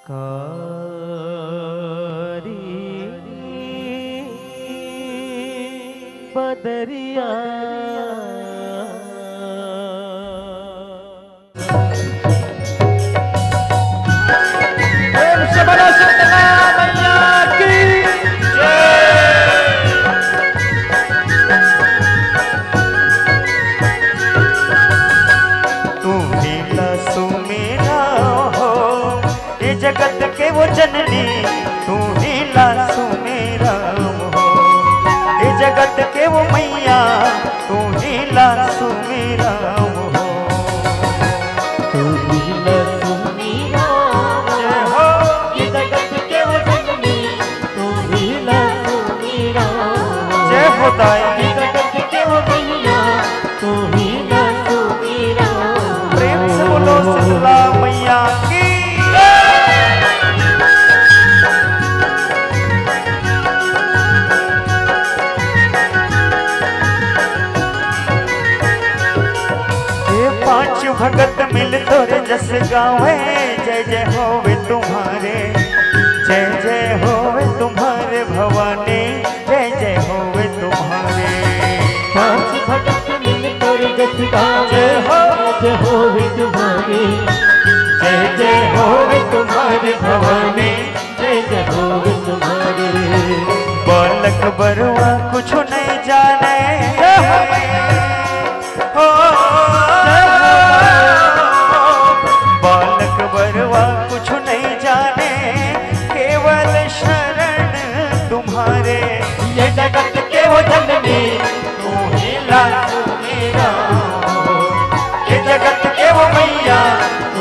कारी बदरिया प्रेम से बोलो शीतला मैया की तू नीला सुमेरा हो ये जगत के वो जननी, तू नीला सुमेरा हो ये जगत के वो मैया, तू नीला सुमेरा हो। तू नीला सुमेरा हो ये जगत के वो जननी, तू नीला सुमेरा जय खुदाई ये जगत के वो मैया, तू नीला सुमेरा। प्रेम से बोलो शीतला मैया की। ये पांच भगत मिल तोरे जस गावे, जय जय होवे तुम्हारे, जय जय होवे तुम्हारे भवानी, जय जय होवे तुम्हारे। पांच भगत मिल कर जस गावे, जय होवे तुम्हारे, जय जय होवे तुम्हारे भवानी, जय जय होवे तुम्हारे। बालक बरुआ कुछ नहीं जाने, हो बालक बरुआ कुछ नहीं जाने, केवल शरण तुम्हारे। ये जगत के वो जननी, तू नीला सुमेरा, ये जगत के वो मैया, तू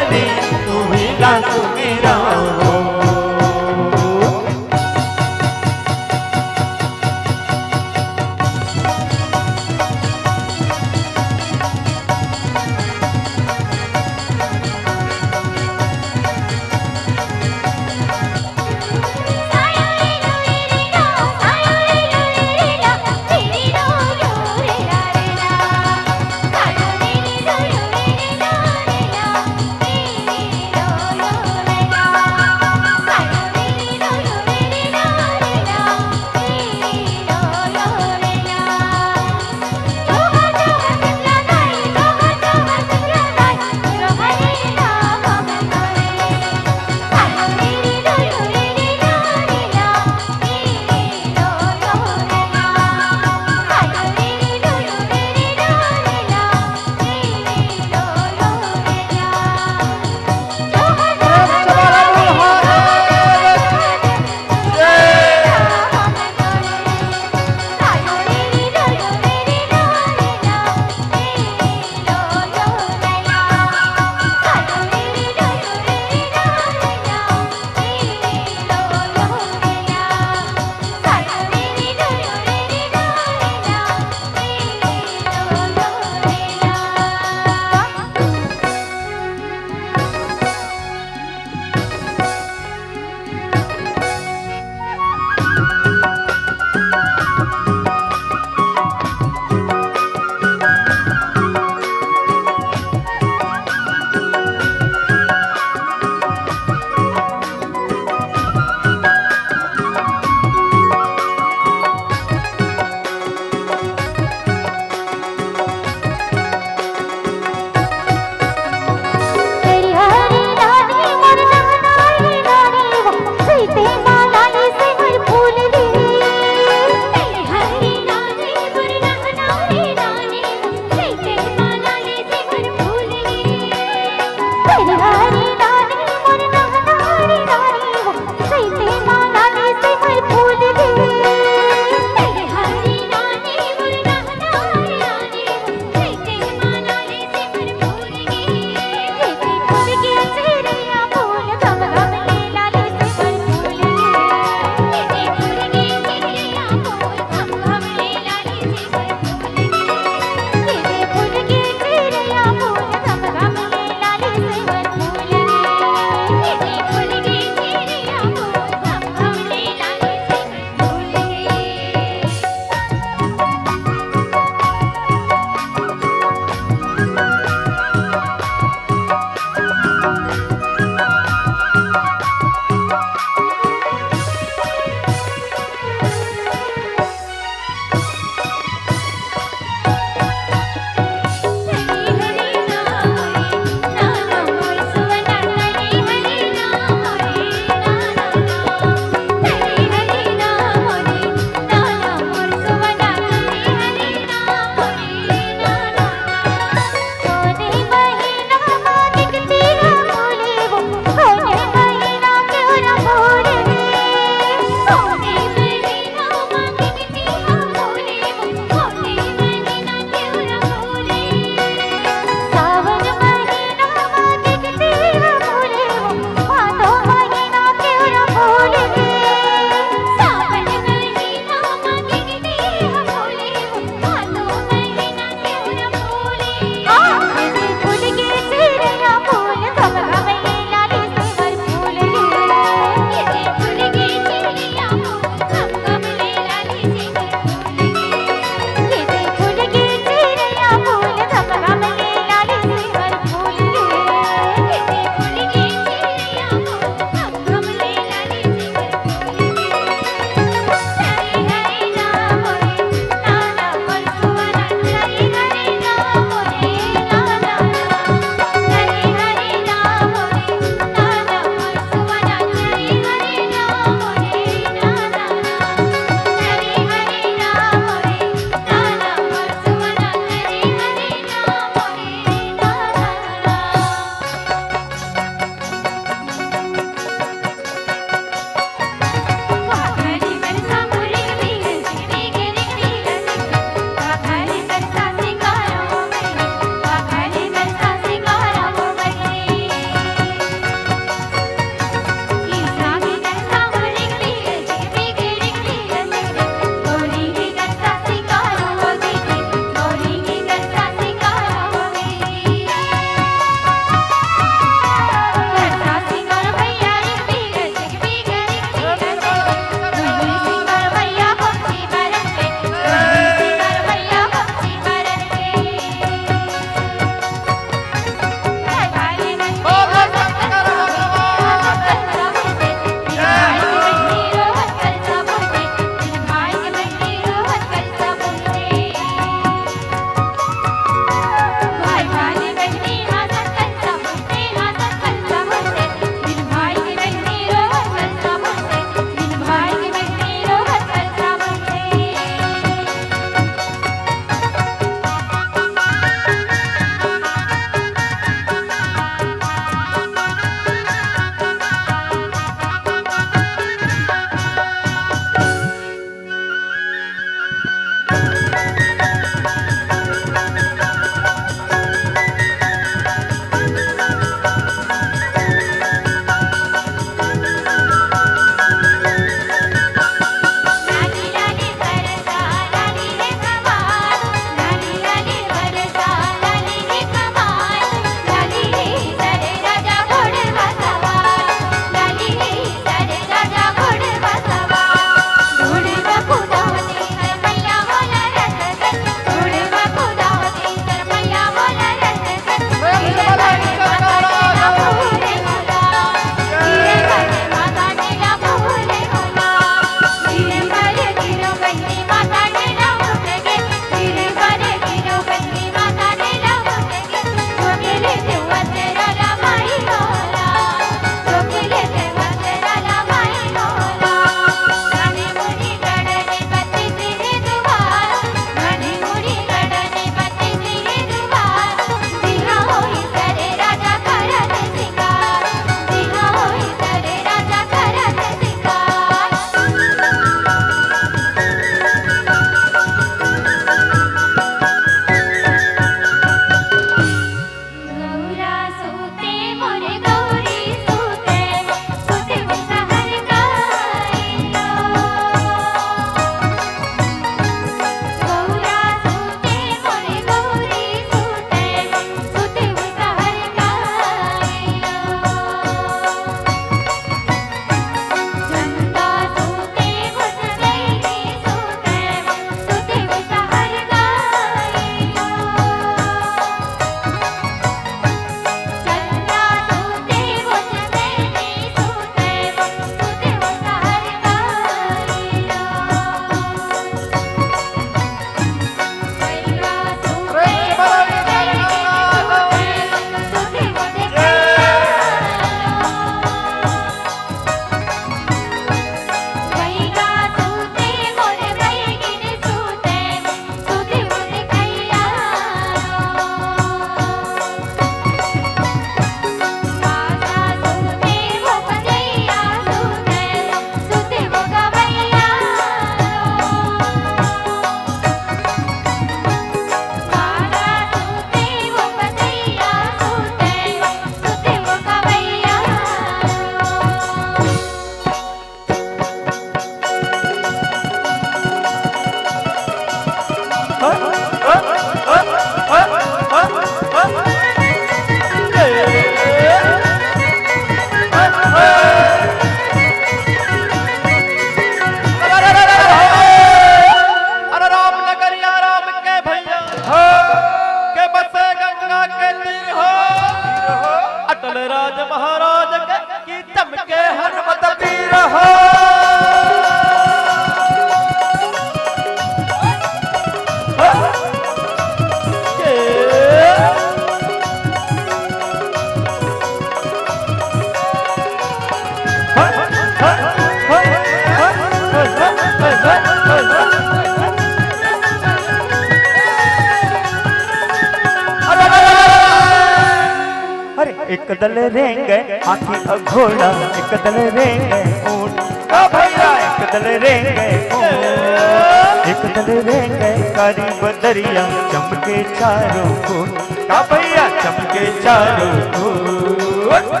दल रेंगे हाथी और घोड़ा, एक दल रेंगे ऊंट का भैया, एक दल रेंगे ऊंट, एक दल रेंगे कारी बदरिया, चमके चारों कोट का भैया, चमके चारों कोट।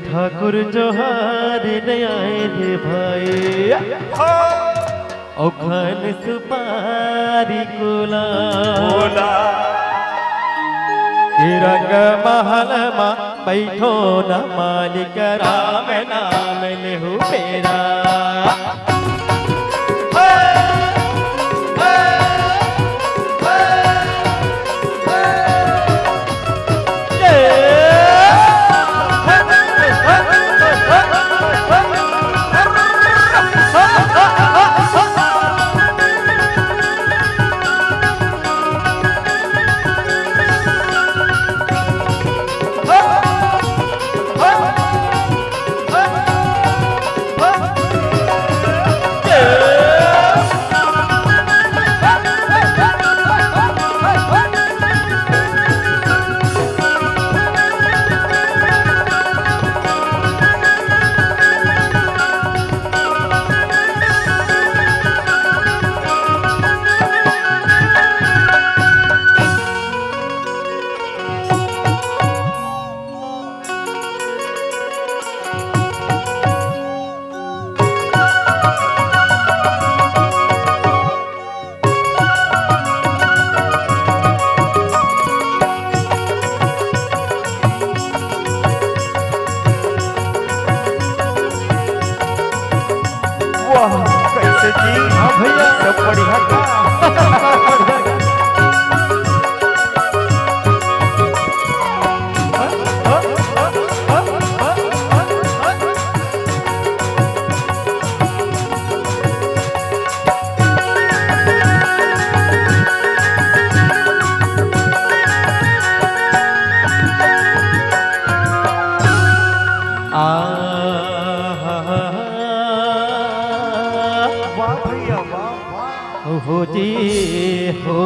ठाकुर जोहार आए रे भाई, औखन सुपारी कोला रंग महल मा बैठो न मालिक, राम नाम लेहु मेरा। कैसे जी? हाँ भैया सब बढ़िया था। हो जी हो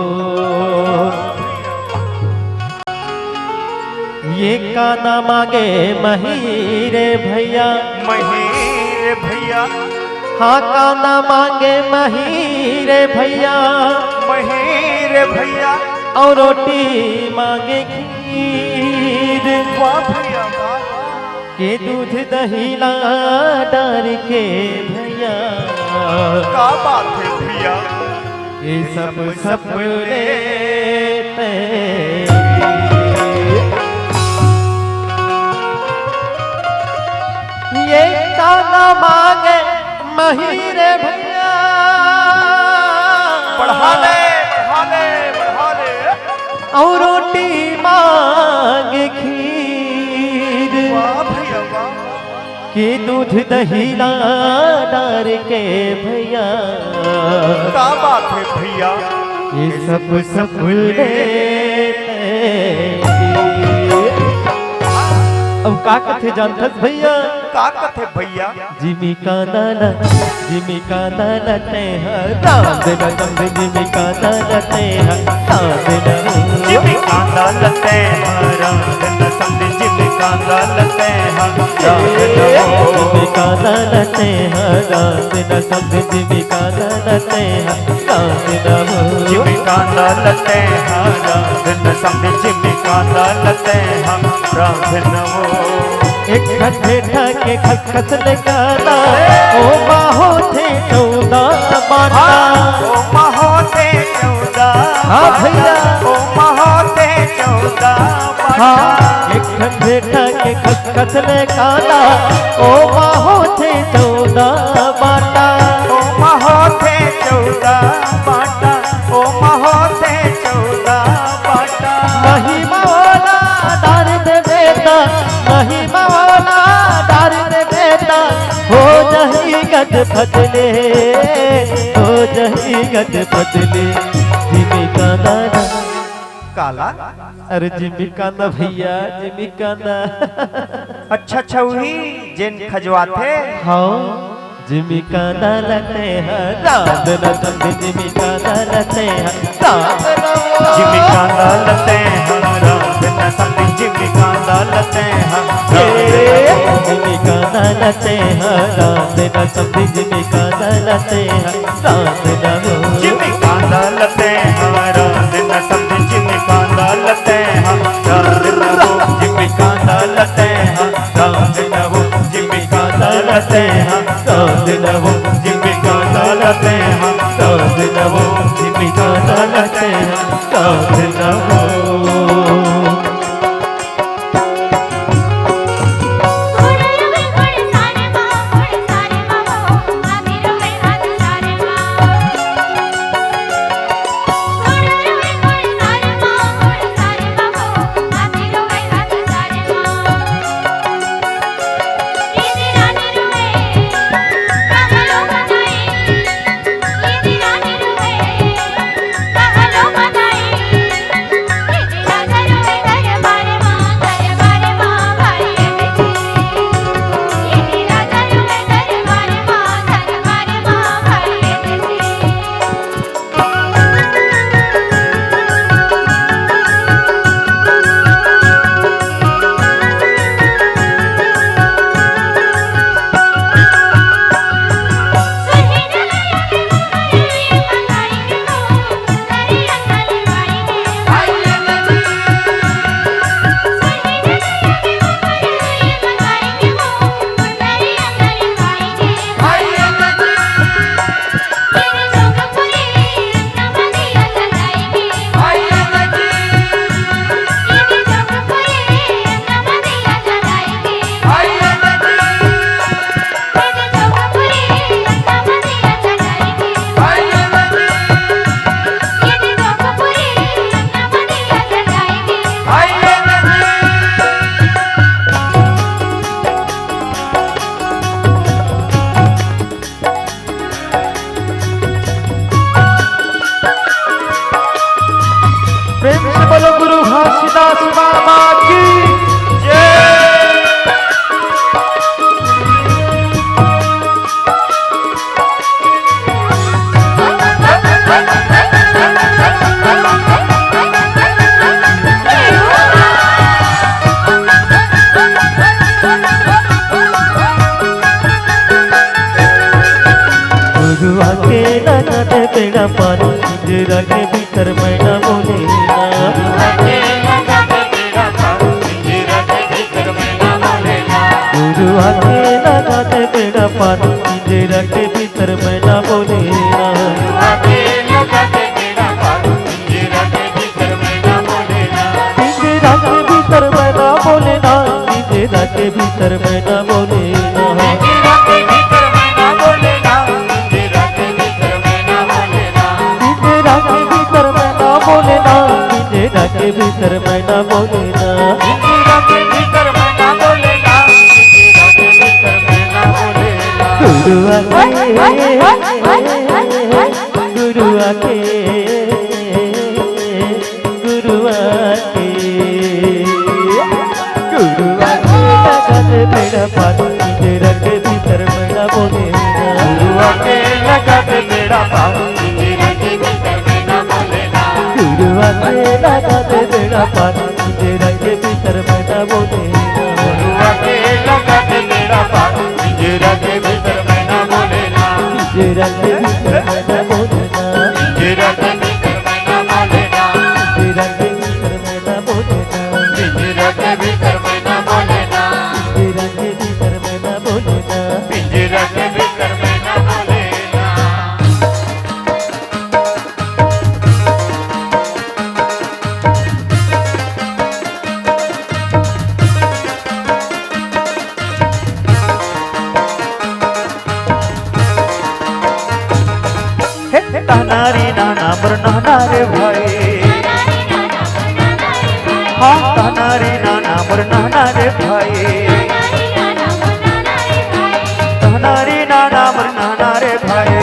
ये काना मांगे महीरे भैया, महीरे भैया, हाँ काना मांगे महीरे भैया, महीरे भैया, और रोटी मांगे खीर, वाह भैया के दूध दही ला डार के भैया, क्या बात है भैया, ये सब सपने ये काना मांगे महीरे भैया, बढ़ा ले बढ़ा ले बढ़ा ले, और रोटी मांगे खीर, वाह भैया वाह, के दूध दही ला डार के भैया, क्या बात है भैया, ये सब सफुले अब का कथे जानथस भैया का कथे भैया जिमी का नाना ते राम देना समझे जिमी का नाना ते राम देना जिमी कांदा लते राम देना समझे जिमी कांदा लते जिमी का नाना ते राम देना समझे जिमी का नाना ते राम देना जिमी कांदा लते राम देना समझे जिमी कांदा लते राम देना एक खटे ठाके खसखस लगाना ओ बाहो थे 14 बाटा ओ बाहो थे 14 हाँ भैया ओ बाहो थे 14 बाटा एक खटे ठाके खसखस लगाना ओ बाहो थे 14 बाटा ओ बाहो थे 14 बाटा ओ बाहो थे 14 बाटा महिमा वाला दार दे बेटा महिमा वाला दार दे बेटा हो जही गज फतले हो जही गज फतले जिमी का नाना काला अरे जिमी का ना भैया जिमी का ना अच्छा वही जिन खजवाते हाँ जिमी का ना लते हैं रात न समझे जिमी का ना लते हैं रात न जिमी कांदा लते हैं रात न समझे जिमी कांदा लते हैं जिमी का ना लते हैं रात न समझे जिमी का ना लते हैं रात न जिमी कांदा लते हैं रात न समझे जिमी कांदा लते हैं रात न जिमी कांदा लते हैं रात न जिमी कांदा लते हैं रात न जिमी कांदा लते हैं रात न जिमी का ना लते हैं रात न प्रेम से बोलो गुरु घासीदास बाबा की गुरु आके लगा दे बेड़ा पानी जरा के भीतर मैना बोले गुरु आके लगा दे बेड़ा पानी जरा के भीतर मैना बोले पिंजरा के भीतर मैना बोले ना पिंजरा के भीतर मैना बोले ना पिंजरा के भीतर मैना बोले ना पिंजरा के भीतर मैना बोले ना गुरु आके गुरुआ के लगन बेड़ा पानी पिंजरा के भीतर मैना बोले ना। गुरुआ के लगन बेड़ा पानी पिंजरा के भीतर मैना बोले ना। गुरुआ के लगन बेड़ा पानी पिंजरा के भीतर मैना बोले ना। गुरुआ के लगन बेड़ा पानी पिंजरा के भीतर मैना बोले ना। पिंजरा के भीतर मैना बोले ना। पिंजरा के भीतर मैना बोले ना। पिंजरा के भीतर मैना बोले ना। पिंजरा के भीतर मैना बोले ना। पिंजरा के भीतर मैना बोले ना। पिंजरा के भीतर मैना बोले ना। तानारी नाना बरनाना रे भाई। हाँ तानारी नाना बरनाना रे भाई। तानारी नाना बरनाना रे भाई।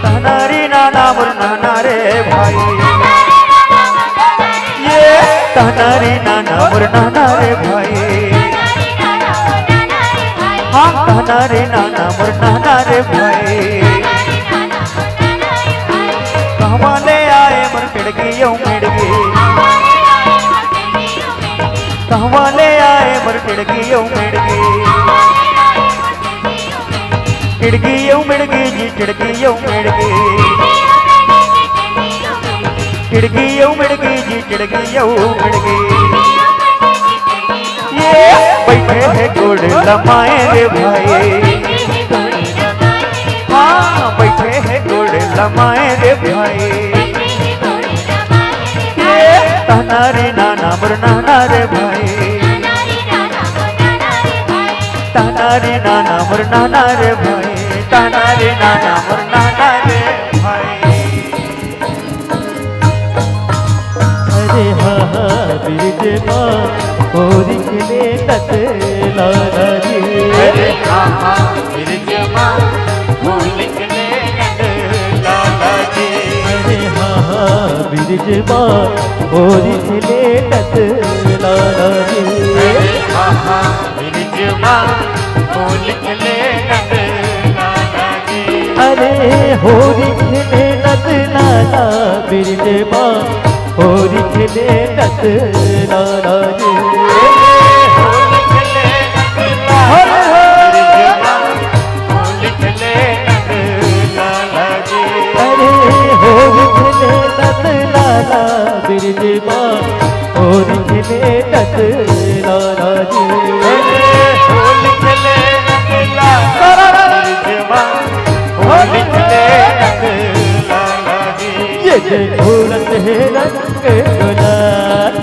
तानारी नाना बरनाना रे भाई। ये तानारी नाना बरनाना रे भाई। हाँ तानारी नाना बरनाना रे भाई। कहवा ले आए मर पिड़गी यौ मिड़गी। कहवा ले आए मर पिड़गी यौ मिड़गी। टिड़गी यौ मिड़गी जी टिड़गी यौ मिड़गी। टिड़गी यौ मिड़गी जी टिड़गी यौ मिड़गी। ये बैठे है गोड़ लमाए रे भाई। हाँ बैठे है गोड़ लमाए रे भाई। ये तानारी नाना बरनाना रे भाई। तानारी नाना बरनाना रे भाई। तानारी नाना बरनाना रे भाई। अरे हाँ हाँ बिरज माँ होरी खिले तत लाला जी। अरे हाँ हाँ बिरज माँ होरी खिले तत लाला जी। अरे हाँ हाँ बिरज माँ होरी खिले तत लाला जी। अरे हाँ हाँ बिरज माँ होरी खिले तत लाला जी। अरे होरी खिले तत लाला बिरज माँ होरी खिले तत लाला जी। होली खिले तत लाला होली खिले तत लाला जी। अरे होरी खिले तत लाला बिरज माँ होरी खिले तत लाला जी। होली खिले तत लाला बिरज माँ होली खिले तत लाला जी। ये जय घूरत है रंग गुलाल।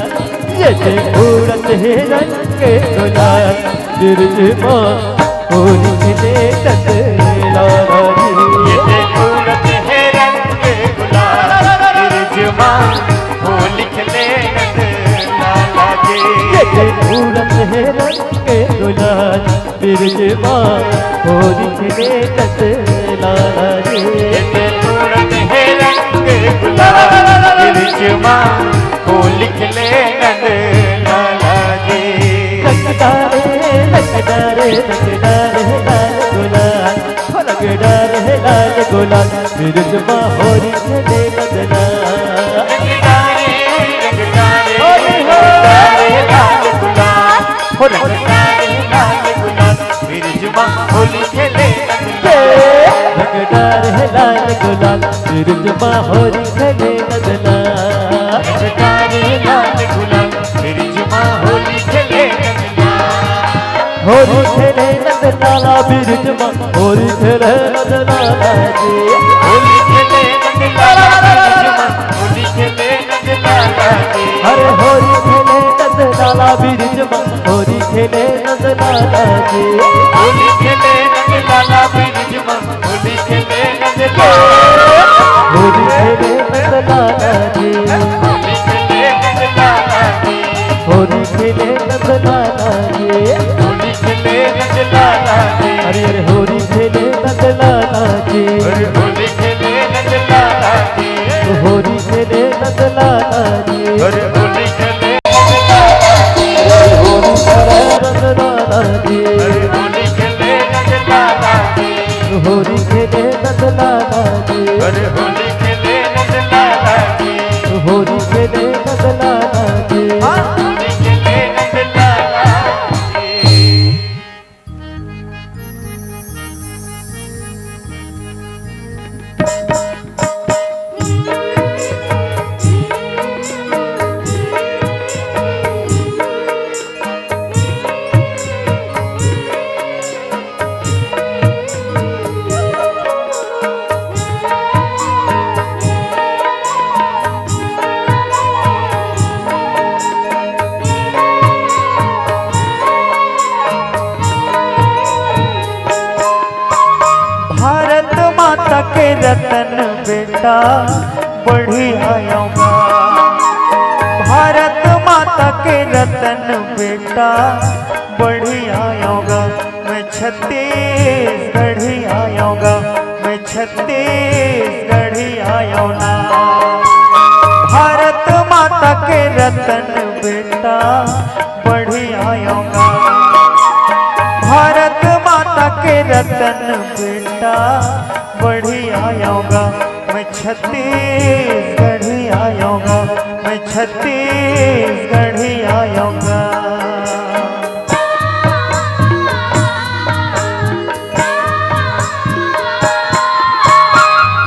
ये जय घूरत है रंग गुलाल। बिरज माँ होली खिले तत लाला जी। ये जयपुरत है रंग गुलाल। बिरज माँ होली खिले तत लाला जी। ये जय घूरत है रंग गुलाल। बिरज माँ होली खिले तत लाला जी। ये जयपुरत है रंग गुलाल। बिरज माँ होली खिले तत लाला जी। लगदारे लगदारे लगदारे लाल गुलाल। हो लगदारे लाल गुलाल। बिरज माँ होली खिले बदला। रंगदारे रंगदारे रंगदारे लाल गुलाल। हो रंगदारे लाल गुलाल। बिरज माँ होली खेले लगदारे लाल गुलाल। बिरज माँ होली खिले बदला। रंगदारे लाल गुलाल। बिरज माँ होली खेले होली खेले नंदलाला बिरज माँ होली खेले नंदलाला जी। होली खेले नंदलाला बिरज माँ होली खेले नंदलाला जी। अरे होली खेले नंदलाला बिरज माँ होली खेले नंदलाला जी। होली खेले नंदलाला बिरज माँ होली खेले नंदलाला। होली खेले नंदलाला जी। होली खेले नंदलाला जी। होली खेले नंदलाला जी। होली खेले नंदलाला जी। अरे अरे होली खेले नंदलाला जी। अरे होली खेले नंदलाला जी। होली खेले नंदलाला जी। अरे होली खेले बढ़ी आऊंगा। भारत माता के रतन बेटा बढ़ी आऊंगा। मैं छत्तीसगढ़ी आऊंगा, मैं छत्तीसगढ़ी आऊंगा। भारत माता के रतन बेटा बढ़ी आऊंगा। भारत माता के रतन बेटा बढ़ी आऊंगा। मैं छत्तीसगढ़ी आऊंगा, मैं छत्तीसगढ़ी आऊंगा।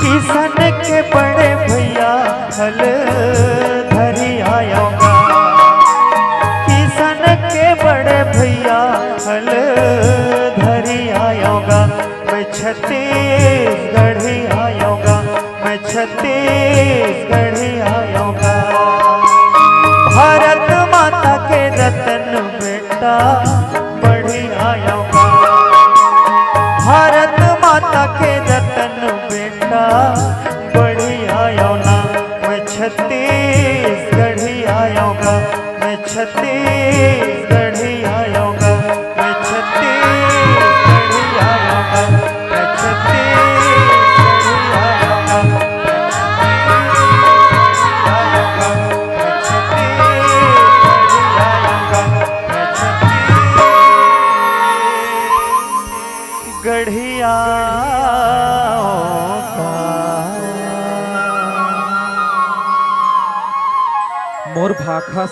किसान के बड़े भैया हल धरी आऊंगा। किसान के बड़े भैया हल धरी आऊंगा। मैं छत्तीसगढ़ी आऊंगा, मैं छत्तीसगढ़ी आऊंगा। भारत माता के रतन बेटा बढ़ी आऊंगा। भारत माता के रतन बेटा बढ़ी आऊंगा। मैं छत्तीसगढ़ी आऊंगा, मैं छत्तीसगढ़ी आऊंगा, मैं छत्तीसगढ़ी आऊंगा, मैं छत्तीसगढ़ी आऊंगा, मैं छत्तीसगढ़ी आऊंगा, मैं छत्तीसगढ़ी आऊंगा। मोर भाखा